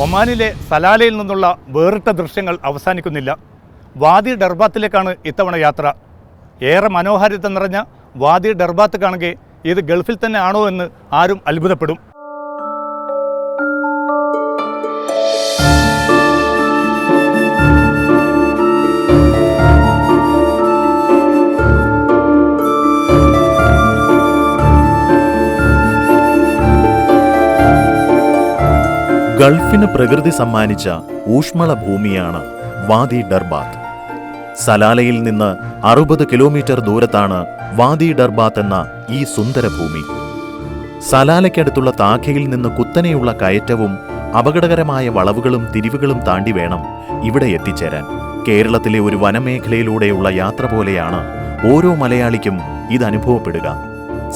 ഒമാനിലെ സലാലയിൽ നിന്നുള്ള വേറിട്ട ദൃശ്യങ്ങൾ അവസാനിക്കുന്നില്ല. വാദി ഡർബാത്തിലേക്കാണ് ഇത്തവണ യാത്ര. ഏറെ മനോഹാരിത നിറഞ്ഞ വാദി ഡർബാത്ത് കാണുകെ ഇത് ഗൾഫിൽ തന്നെ ആണോ എന്ന് ആരും അത്ഭുതപ്പെടും. ഗൾഫിന് പ്രകൃതി സമ്മാനിച്ച ഊഷ്മള ഭൂമിയാണ് വാദി ഡർബാത്ത്. സലാലയിൽ നിന്ന് 60 കിലോമീറ്റർ ദൂരത്താണ് വാദി ഡർബാത്ത് എന്ന ഈ സുന്ദര ഭൂമി. സലാലയ്ക്കടുത്തുള്ള താഖയിൽ നിന്ന് കുത്തനെയുള്ള കയറ്റവും അപകടകരമായ വളവുകളും തിരിവുകളും താണ്ടി വേണം ഇവിടെ എത്തിച്ചേരാൻ. കേരളത്തിലെ ഒരു വനമേഖലയിലൂടെയുള്ള യാത്ര പോലെയാണ് ഓരോ മലയാളിക്കും ഇത് അനുഭവപ്പെടുക.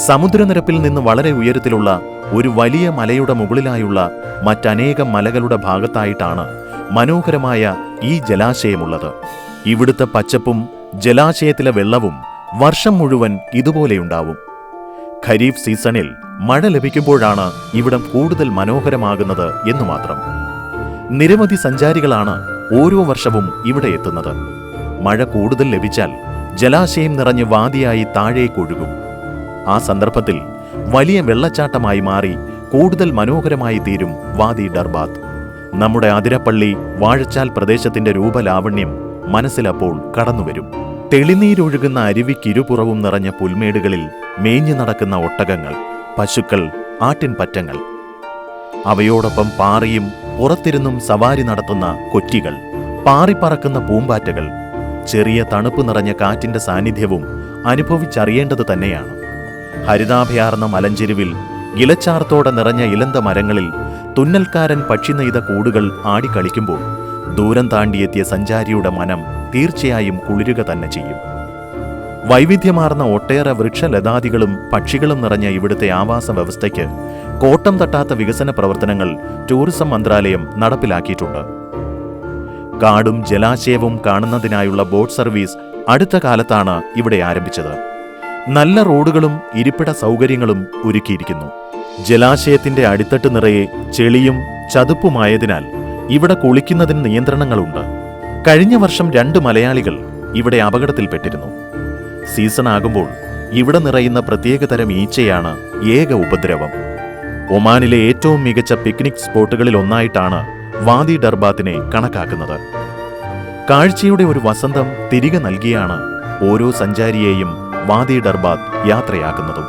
സമുദ്രനിരപ്പിൽ നിന്ന് വളരെ ഉയരത്തിലുള്ള ഒരു വലിയ മലയുടെ മുകളിലായുള്ള മറ്റനേകം മലകളുടെ ഭാഗത്തായിട്ടാണ് മനോഹരമായ ഈ ജലാശയമുള്ളത്. ഇവിടുത്തെ പച്ചപ്പും ജലാശയത്തിലെ വെള്ളവും വർഷം മുഴുവൻ ഇതുപോലെയുണ്ടാവും. ഖരീഫ് സീസണിൽ മഴ ലഭിക്കുമ്പോഴാണ് ഇവിടം കൂടുതൽ മനോഹരമാകുന്നത് എന്നു മാത്രം. നിരവധി സഞ്ചാരികളാണ് ഓരോ വർഷവും ഇവിടെ എത്തുന്നത്. മഴ കൂടുതൽ ലഭിച്ചാൽ ജലാശയം നിറഞ്ഞ് വാദിയായി താഴേക്കൊഴുകും. ആ സന്ദർഭത്തിൽ വലിയ വെള്ളച്ചാട്ടമായി മാറി കൂടുതൽ മനോഹരമായി തീരും വാദി ഡർബാത്ത്. നമ്മുടെ അതിരപ്പള്ളി വാഴച്ചാൽ പ്രദേശത്തിന്റെ രൂപലാവണ്യം മനസ്സിലപ്പോൾ കടന്നുവരും. തെളിനീരൊഴുകുന്ന അരുവിക്കിരുപുറവും നിറഞ്ഞ പുൽമേടുകളിൽ മേഞ്ഞു നടക്കുന്ന ഒട്ടകങ്ങൾ, പശുക്കൾ, ആട്ടിൻപറ്റങ്ങൾ, അവയോടൊപ്പം പാറിയും പുറത്തിരുന്നും സവാരി നടത്തുന്ന കൊറ്റികൾ, പാറിപ്പറക്കുന്ന പൂമ്പാറ്റകൾ, ചെറിയ തണുപ്പ് നിറഞ്ഞ കാറ്റിന്റെ സാന്നിധ്യവും അനുഭവിച്ചറിയേണ്ടത് തന്നെയാണ്. ഹരിതാഭയാർന്ന മലഞ്ചെരുവിൽ ഇലച്ചാർത്തോടെ നിറഞ്ഞ ഇലന്ത മരങ്ങളിൽ തുന്നൽക്കാരൻ പക്ഷി നെയ്ത കൂടുകൾ ആടിക്കളിക്കുമ്പോൾ ദൂരം താണ്ടിയെത്തിയ സഞ്ചാരിയുടെ മനം തീർച്ചയായും കുളിരുക തന്നെ ചെയ്യും. വൈവിധ്യമാർന്ന ഒട്ടേറെ വൃക്ഷലതാദികളും പക്ഷികളും നിറഞ്ഞ ഇവിടുത്തെ ആവാസ വ്യവസ്ഥയ്ക്ക് കോട്ടം തട്ടാത്ത വികസന പ്രവർത്തനങ്ങൾ ടൂറിസം മന്ത്രാലയം നടപ്പിലാക്കിയിട്ടുണ്ട്. കാടും ജലാശയവും കാണുന്നതിനായുള്ള ബോട്ട് സർവീസ് അടുത്ത കാലത്താണ് ഇവിടെ ആരംഭിച്ചത്. നല്ല റോഡുകളും ഇരിപ്പിട സൗകര്യങ്ങളും ഒരുക്കിയിരിക്കുന്നു. ജലാശയത്തിന്റെ അടിത്തട്ട് നിറയെ ചെളിയും ചതുപ്പുമായതിനാൽ ഇവിടെ കുളിക്കുന്നതിന് നിയന്ത്രണങ്ങളുണ്ട്. കഴിഞ്ഞ വർഷം 2 മലയാളികൾ ഇവിടെ അപകടത്തിൽപ്പെട്ടിരുന്നു. സീസൺ ആകുമ്പോൾ ഇവിടെ നിറയുന്ന പ്രത്യേകതരം ഈച്ചയാണ് ഏക ഉപദ്രവം. ഒമാനിലെ ഏറ്റവും മികച്ച പിക്നിക് സ്പോട്ടുകളിൽ ഒന്നായിട്ടാണ് വാദി ഡർബാത്തിനെ കണക്കാക്കുന്നത്. കാഴ്ചയുടെ ഒരു വസന്തം തിരികെ നൽകിയാണ് ഓരോ സഞ്ചാരിയെയും വാദി ഡർബാത്ത് യാത്രയാക്കുന്നതും.